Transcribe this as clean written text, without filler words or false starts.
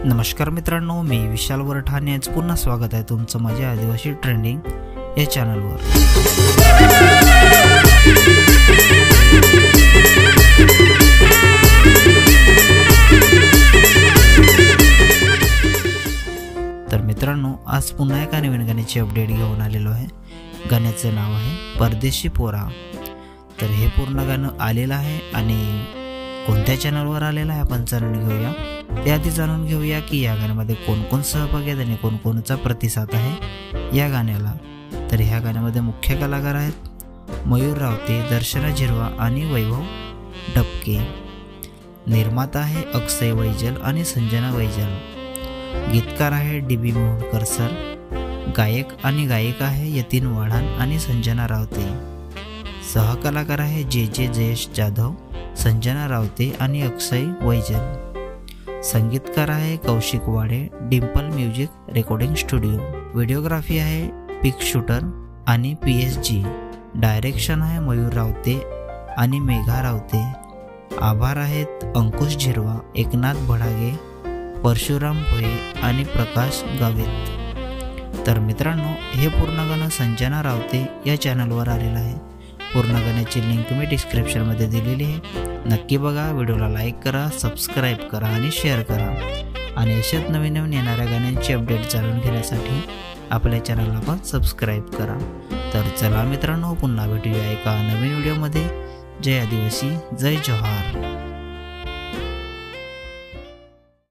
नमस्कार मित्रांनो, मी विशाल वरठाणे आज पुन्हा स्वागत आहे तुमचं माझ्या आदिवासी ट्रेंडिंग या चॅनलवर। तर मित्रांनो, आज पुन्हा एका नवीन गाण्याची अपडेट घेऊन आलेलो आहे। गाण्याचे नाव आहे परदेशी पोरा। तर हे पूर्ण गाणं आलेलं आहे आणि कोणत्या चॅनलवर आलेलं आहे आपण जाणून घेऊया। त्याआधी जाणून घेऊया की या गाण्यामध्ये कोण कोण सहभागी आहेत आणि कोण कोणचा प्रतिसाद आहे या गाण्याला। तर ह्या गाण्यामध्ये मुख्य कलाकार आहेत मयूर रावते, दर्शना झिरवा आणि वैभव डबके। निर्माता आहे अक्षय वैजल आणि संजना वैजल। गीतकार आहे DB मोहनकर सर। गायक आणि गायिका आहे यतीन वाढान आणि संजना रावते। सहकलाकार आहे JJ जयेश जाधव, संजना रावते आणि अक्षय वैजल। संगीतकार आहे कौशिक वाडे, Dimple music recording studio. Videography आहे पिक शूटर आणि PSG। डायरेक्शन आहे मयूर रावते आणि मेघा रावते। आभार आहेत अंकुश झिरवा, एकनाथ भडागे, परशुराम भोये आणि प्रकाश गावित। तर मित्रांनो, हे पूर्ण गाणं संजना रावते या चॅनलवर आलेलं आहे। पूर्ण गाण्याची लिंक मी डिस्क्रिप्शनमध्ये दिलेली आहे, नक्की बघा। व्हिडिओला लाईक करा, सबस्क्राईब करा आणि शेअर करा। आणि अशाच नवीन नवीन येणाऱ्या गाण्यांची अपडेट जाणून घेण्यासाठी आपल्या चॅनलला पण सबस्क्राईब करा। तर चला मित्रांनो, पुन्हा भेटूया एका नवीन व्हिडिओमध्ये। जय आदिवासी, जय जोहार।